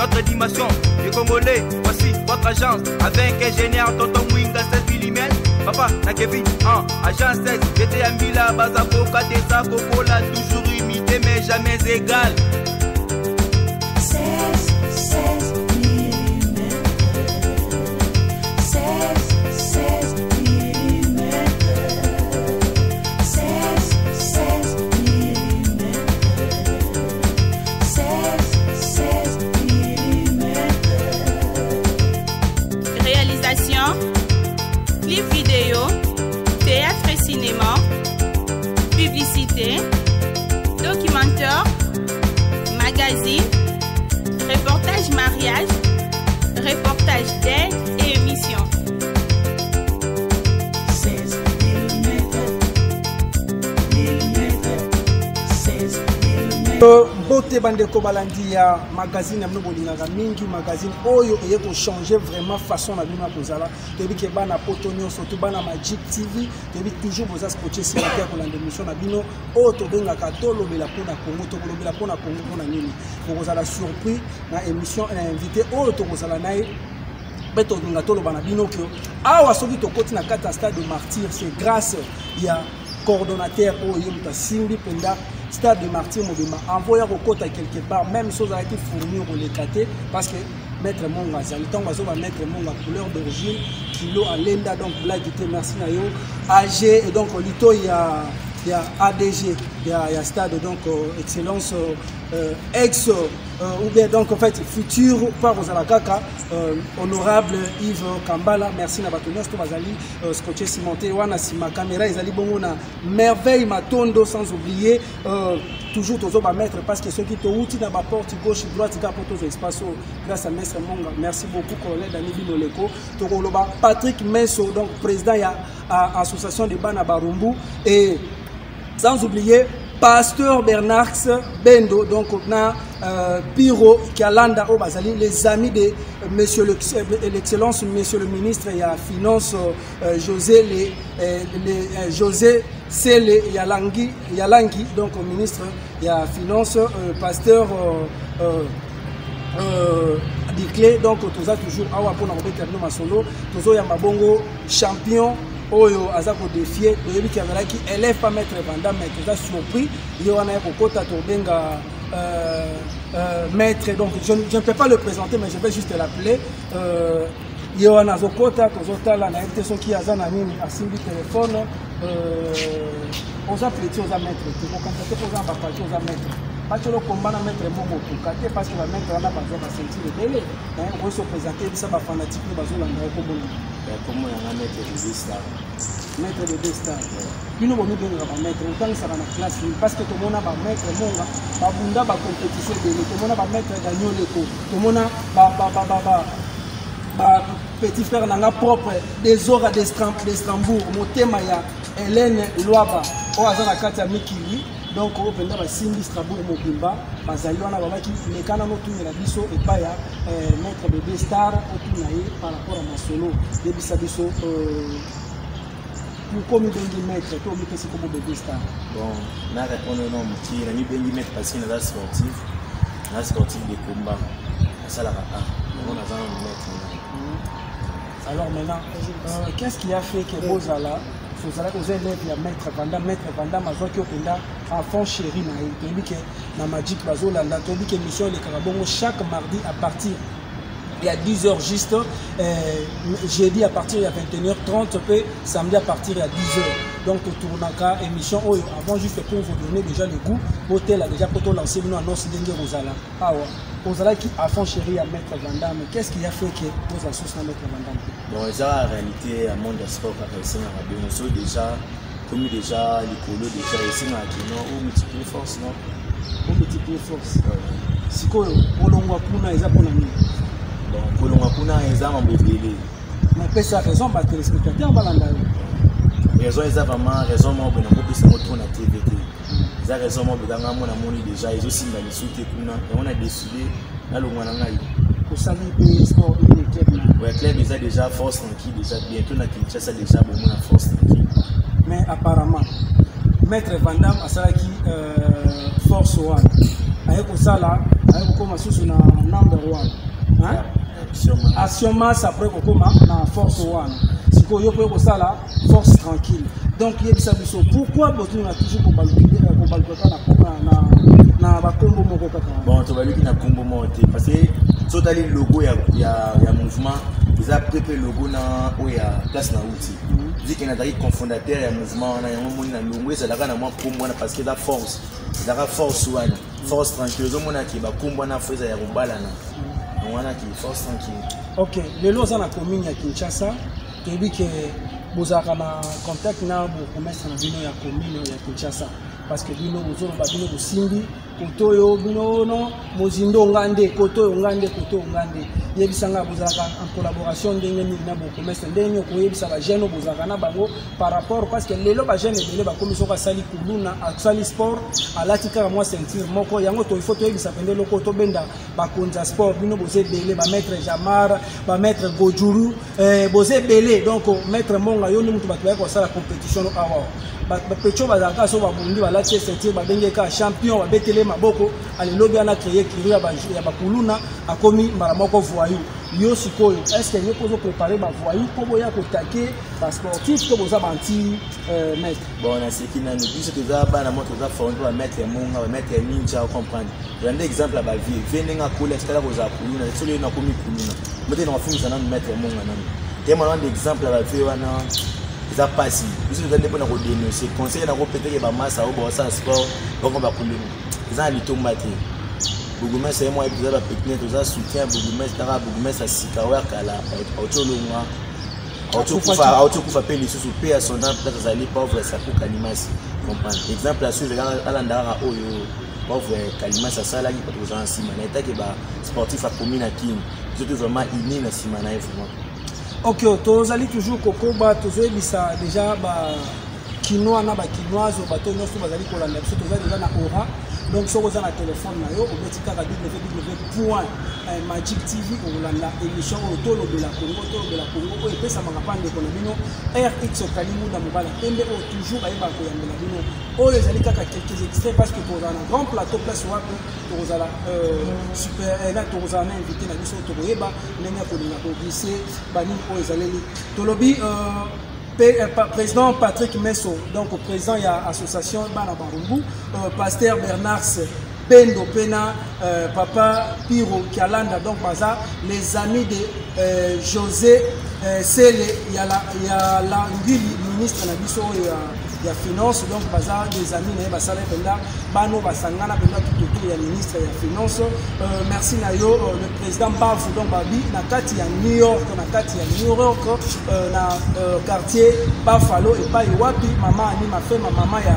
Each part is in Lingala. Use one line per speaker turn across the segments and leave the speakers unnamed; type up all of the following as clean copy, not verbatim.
autre dimension. Les Congolais, voici votre agence. Avec ingénieur Tonton Mwinga 16 mm. Papa, na Kevin, agence 16. J'étais à Mila, Bazako, Katesa, Kokola, toujours imité mais jamais égal.
16 mm. 16 mm. 16 mm. 16 mm.
Réalisation, clip vidéo, théâtre et cinéma, publicité, documentaire, magazine, reportage mariage, reportage d'aide et émission.
16 mm. 16 mm.
Bote bandeko balandi ya magazine ya mnobo lingaka mingi magazine oyo eye ko changer vraiment façon na bino kozala tebi ke bana potonyo surtout bana Magic TV tebi toujours boza scotcher sur la terre kolanda émission na bino oyo to bengaka to lobela pona Congo to lobela pona Congo pona nini kozala surpris na émission na invité oyo to kozala nae beto dinga to lobana bino kyo awa soki to koti na kata stade de martyr c'est grâce ya coordonnateur oyo muta simbi penda Stade de Martyr Mobima, envoyé au côté quelque part, même chose a été fourni au Lekate, parce que Maître Monga, c'est le temps où on va mettre Monga couleur d'origine, kilo à l'enda, donc blague, merci Nayo, AG, et donc au Lito, il y a ADG, il y a Stade, donc Excellence, ex, ou bien donc en fait, futur, par Ozalakaka, honorable Yves Kambala, merci Nabatonos, Tobazali, Scotché Cimenté, Wana Sima Caméra, Izali Bongona, Merveille Matondo, sans oublier, toujours toujours va mettre parce que ceux qui te outil dans ma porte gauche droite il capote aux espaces grâce à Maître Monga. Merci beaucoup colonel Dani Binoleko, Tokoloba Patrick Messo, donc président de l'association de Bana Barumbu et sans oublier Pasteur Bernard Bendo, donc on a Piro Kialanda Obazali, les amis de Monsieur l'excellence, Monsieur le ministre et la finance José José Sele Yalangi, donc au ministre et la finance Pasteur Diclé, donc tous toujours awa pour nous terminer ma solo, tous ya mabongo champion. Oyo azako défier oyebi ki amelaki élève pas maître Vandam mais tout ça surpris yo wana ko kota to benga maître donc je ne peux pas le présenter mais je vais juste l'appeler yo wana zokota to zotala na été son qui azana nini asimbi téléphone on a prêté aux maître tu peux contacter pour en partager aux maître pas que le combat na maître mongo pour cater parce que la maître wana bazo ba sentir le délai on se présenter ça ba fanatique bazo la ndako bon comment on a mettre des stars mettre des stars bino bomi benga ba mettre autant ça na classe parce que tout monde a ba mettre monga ba bunda ba compétition de tout monde a ba mettre gagner l'éco tout monde ba petit frère nanga propre des ora de Strasbourg motema ya Hélène Loaba o azana kati ya Mikili donc au penda ba simbi Strasbourg mobimba bazali wana babaki lekana no tunela biso et pas ya mettre bébé star otunaye par rapport à ma solo debisa biso pour comme bengi mettre to mi pesi comme bébé star
bon na répondre non moti na ni bengi mettre parce que na sportif de combat ça la on a besoin de mettre.
Alors maintenant qu'est-ce qui a fait que Bozala vous allez aux élèves ya maître Vandam azoki openda à fond chéri na tobi ke na Magic bazolanda tobi ke mission le Karabongo chaque mardi à partir il y a 10h juste jeudi à partir de 21h30 puis samedi à partir de 10h donc tournaka émission avant juste pour vous donner déjà le goût hôtel a déjà pour lancer nous annonce d'Enge Rosala Rosala qui a fond chéri à maître Vandam qu'est-ce qui a fait que vous associez à maître Vandam
bon ça en réalité à monde de sport à réussir à bien déjà comme déjà les colos déjà ici na kino ou multiplier force non
ou multiplier force sikoyo olongwa kuna eza pona nini
bon olongwa kuna eza mabebele
mais pesa raison ba téléspectateurs balanda
raison eza vraiment raison mo bena ko pesa mo tourner TV eza raison mo benganga mo na moni déjà ils aussi dans les soute kuna et on a décidé na longwa na ngai
pour saluer sport une équipe
ouais club ils déjà force tranquille déjà bientôt na Kinshasa déjà bon na force tranquille
mais apparemment maître Vandam a ça qui force one ayeko sala ayeko koma susu na number 1 hein Action Mass après kokoma na force 1 siko yo po kosala force tranquille donc yebisa biso pourquoi botu na toujours ko balkota na bakombo moko kaka
bon to baluki na kombo moko te parce que totali logo ya mouvement ils a préparé logo na oya place na outil dit qu'il y a des cofondateurs ya mouvement na yango moni na longo ça la na moi kombo na parce que la force force tranquille zo mona ki ba kombo na feza ya robalana wana ki force tranquille.
OK lelo za na commune ya Kinshasa toyebi ke bozaka na contact na bo commerce na bino ya commune ya Kinshasa parce que bino bozolo ba bino bosimbi kotoyo bino no mozindo ngande kotoyo ngande yebisanga bozaka en collaboration ndenge ni na bo commerce ndenge ko yebisa ba jeune bozaka na bango par rapport parce que lelo ba jeune ebele ba komiso ka sali kuluna sali sport alatika moi ceinture moko yango to il faut to yebisa pende loko to benda ba konza sport bino boze bele ba maître Jamar ba maître Gojuru boze bele donc maître Monga yo ni mutu ba ko sala compétition awa ba pecho ba zaka so ba bundi ba lati ceinture ba benge ka champion ba betele maboko ale lobi ana créer kiru ya ba kuluna akomi mara moko voyou yo sikoyo est-ce que vous pouvez préparer ba voyou pour boya ko taquer ba sportif que vous avez anti mettre
bon on a ce qui n'a nous dit que ça ba na moto za fond ba mettre Monga ba mettre ninja comprendre un exemple ba vie venenga ko l'extérieur ko za kuluna solo na komi kuluna mete na fumi sana mettre Monga na te moi un exemple ba vie wana ça passe biso za ndeko na ko dénoncer conseil na ko péter ba massa au ba ça sport donc ba kuluna za litomba te Bougumès et moi épisode à Pékin tout ça soutien Bougumès tara Bougumès à Sikawa kala autolonga autokufa pe les sous pe à son âme peut-être ça les pauvres ça pour Kalimas comprendre exemple à suivre à l'andara oyo pauvre Kalimas ça là qui peut aux anciens maneta que ba sportif à commune à King surtout vraiment inné na simana vraiment.
OK tous allez toujours kokoba tous ebisa déjà ba kinois na ba kinoise ba to nyonso bazali kolanda biso tous déjà na aura. Donc, si vous avez un téléphone, vous pouvez www.magic TV pour la émission autour de la Congo, et puis ça m'a rappelé que nous RX au Kalimou d'Amobala, MBO toujours à Eba Koyamela Bino. Oh, les allez quelques extraits parce que pour un grand plateau, place où vous avez super, là, vous avez invité la mission autour de Eba, Nena Kolina Bogissé, Bani, oh, les allez Tolobi, président Patrick Messo, donc président il y a association Bana Barumbu, pasteur Bernard Bendo Pena, papa Piro Kialanda, donc baza les amis de José Sele, il y a la ministre Nabiso il y a finance, donc baza des amis ne basala penda bano basangana penda tout ya ministre ya finance. Merci nayo le président Bavu donc babi na kati ya New York na quartier Buffalo et pas wapi mama ani ma fait ma maman ya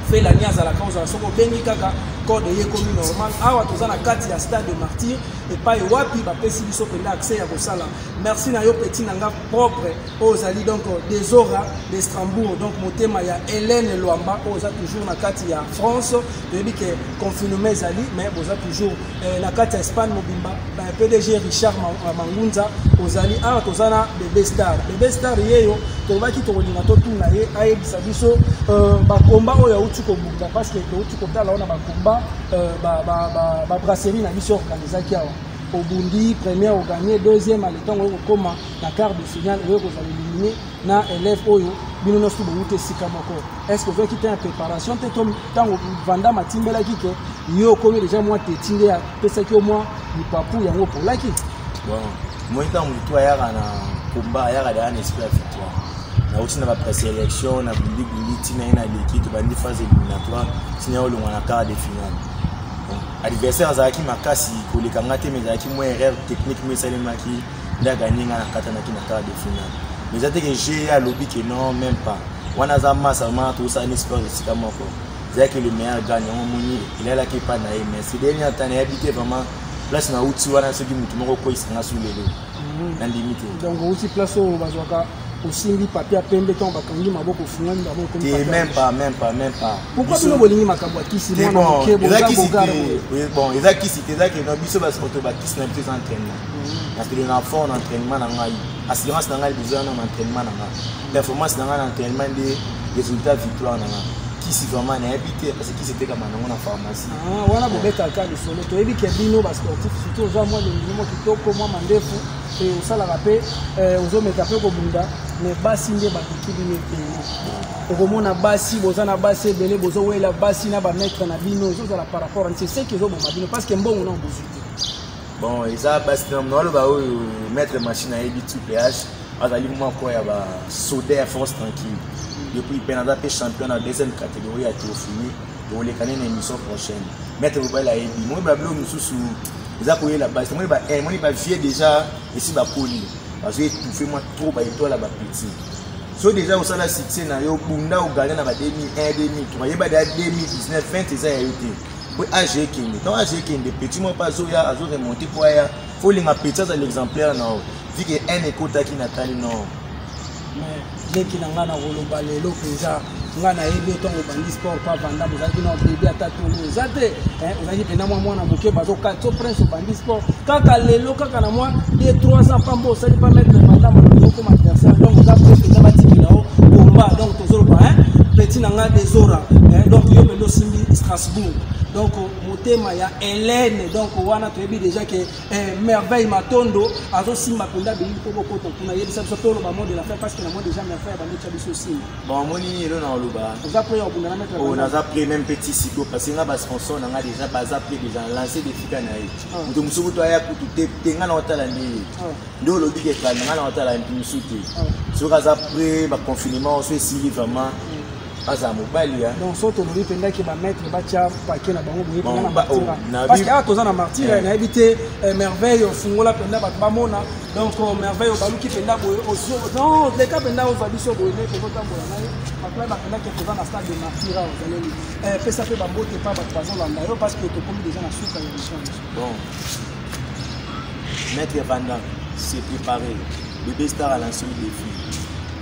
fait la niaza la cause soko bengi kaka code ye komi normal awa tozana kati ya stade de martyr et pas wapi ba pesi biso penda accès ya kosala. Merci na yo petit nanga propre aux ali donc des Ora de Strasbourg donc motema ya Hélène Loamba aux a toujours na kati ya France de dit que confinement zali mais boza toujours na kati ya Espagne mobimba ba PDG Richard Mangunza aux ali awa tozana bébé star yeyo to baki to linga to tuna ye ayebisa biso ba combat oyo uti ko bunda parce que uti ko tala ona ba combat ba brasserie na biso organisaki awa au Bundi, premier au gagné, deuxième à l'état au coma, la carte de finale, vous allez éliminer, na élève Oyo, bino no subo ute sikamoko. Est-ce que vous avez quitté en préparation, peut-être tant vanda matimbela kike, yo comme déjà moi te tindé à pesa ki au moins du papou yango pour la ki.
Bon, moi tant victoire yara na combat yara da esprit victoire. Na aussi na ba présélection na Bundi tina ina l'équipe bandi phase éliminatoire, tina au na quart de finale. Adversaire azaki makasi koleka ngate mezaki mo erreur technique mais salemaki nda gagner na katana ki na quart de finale mais zate que j'ai à lobby que non même pas wana za massa ma tout ça ni sport de sikamoko zaki le meilleur gagnant moni il est là qui pas na mais c'est dernier temps na habité vraiment place na outi wana ce qui mutu moko ko isanga sur lelo na limite
donc outi place au bazwaka aussi li papier à pembe ton bakangi maboko finani ba moko
même pas
pourquoi tu ne voulez pas kabwaki si moi na kebo
bon ezaki cité ezaki no biso ba sport ba kisi na plus entraînement parce que na fond entraînement na ngai assurance na ngai besoin na entraînement na ngai performance na ngai entraînement des résultats victoire na ngai kisi vraiment nayebi te parce que kisi etekama nango na pharmacie.
Wana bobetaka lisolo toyebi ke bino basportif surtout oza mwa lelimo mwa kitoko mwa mandefu mpe osalaka mpe ozomeka mpe kobunda me basi nde bakoki bino epena okomona basi boza na basi ebele bozowela basi na bametre na bino ezozala par rapport a seki ezoboma bino parce que mbongo na obozwi te.
Bon eza basi naoloba oyo maître machine ayebi tout ph azali moko ya basoda force tranquille depuis Penada pe champion na deuxième catégorie à Théophile pour les canaux émission prochaine. Maître Mobala Ebi, moi bablo mususu eza koye la base. Moi ba vieux déjà ici ba poli. Parce que tout fait moi trop ba étoile ba petit. So déjà au sala succès na yo bunda au gagner na ba 2001 2003. Yeba da 2019 20 eza ya yote. Pour AG Kende. Dans AG Kende petit moi pas zo ya azo remonter pour ya. Faut linga petit ça l'exemplaire na. Vu que un écota qui Nathalie non.
Mais dès qu'il en a un rôle balé, l'eau déjà, on a aidé ton bandit sport, pas vendre, vous avez dit non, bébé à ta tournée, vous avez dit que moi, on a moqué, bazo, 4 prince au bandit sport. Quand elle est là, quand elle a moi, les 300 pambos, ça ne pas mettre madame comme adversaire, donc vous avez fait des bâtiments là-haut, combat, donc tous autres, petit nanga des auras, donc il y a le Simbi Strasbourg. Donc, mon thème, il y a Hélène, donc on a déjà que merveille matondo, azo simba kunda bili pour beaucoup de temps. Ça peut le moment de la fête parce que la moi déjà merveille va mettre sur aussi.
Bon, moi ni là dans le bas.
Vous appelez au bout de la mettre.
On a appelé même petit sitôt parce que là bas sponsor on a déjà pas appelé déjà lancé des filles canaï. Donc musubu to aya kutu tenga na otala ndi. Ndo lo dit que kana na otala ndi musuti. Sur après ba confinement on fait si vraiment
donc surtout nous pendant que va mettre batia paquet na bango boye pendant na parce que toza na martyr na éviter merveille fungola pendant ba mona donc merveille baluki pendant boye non les cas pendant va biso boye ne ko tambola na pakla ba pendant que toza na stade de martyr ozaleli pesa pe bambote pa ba trois ans là parce que to comme déjà na suka ya mission.
Bon maître Vanda s'est préparé bébé star à lancer le défi.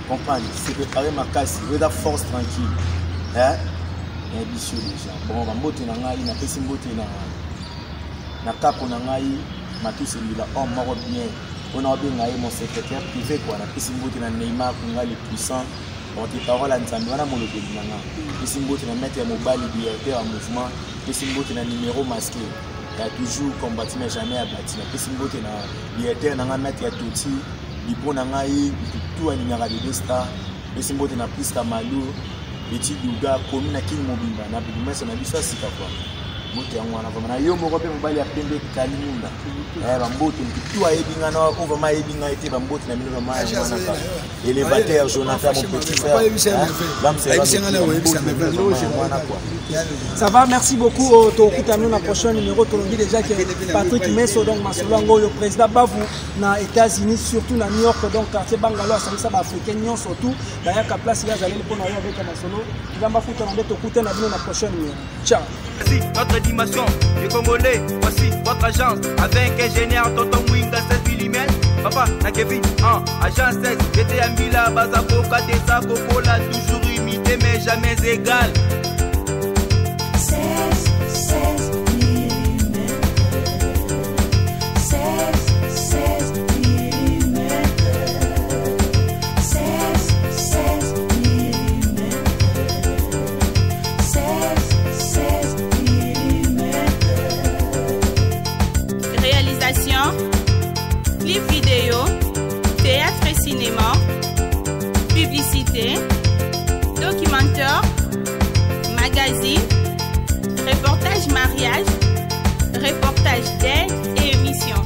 Comprendre, c'est préparer ma casse, il y a force tranquille. Hein? Ambitieux déjà. Bon, on va monter dans la na pesi monter na cap on a ma tout celui-là, on m'a bien. On a bien mon secrétaire privé quoi, na pesi monter na Neymar pour les puissants. On te parole à Nzambe, on a mon logo nanga. Pesi monter na mettre mobile liberté en mouvement, pesi monter na numéro masqué. Il y a toujours combattu mais jamais abattu. Pesi monter na liberté nanga mettre ya touti. Lipo nangai tout alinga de star esi mbote na prise Kamalu petit duga komi na king mobimba na bimesa na biso sika kwa moto yango na vama na yo moko pe mobali ya pembe kalimunda ba mbote tout ayebinga na over ma yebinga ete ba mbote na mino ba ma yango na ka élévateur Jonathan mon petit frère
ça va, merci beaucoup to kutano na prochain numéro to longi déjà que Patrick Messo donc Masolango le président Bavu na États-Unis surtout na New York donc quartier Bangalo à ça ba africain surtout d'ailleurs ka place là aller pour avec Masolo il va foutre na to kutana na prochain numéro ciao.
Voici notre dimension, les Congolais, voici votre agence avec ingénieur Tonton Mwinga 7 mm. Papa, na Kevin, agence 16, j'étais à Mila, Bazako, Katesa, Kokola, toujours imité mais jamais égal.
16 mm. 16 mm. 16 mm. 16 mm.
Réalisation, clip vidéo, théâtre et cinéma, publicité, documentaire, magazine, reportage mariage, reportage d'aide et émission.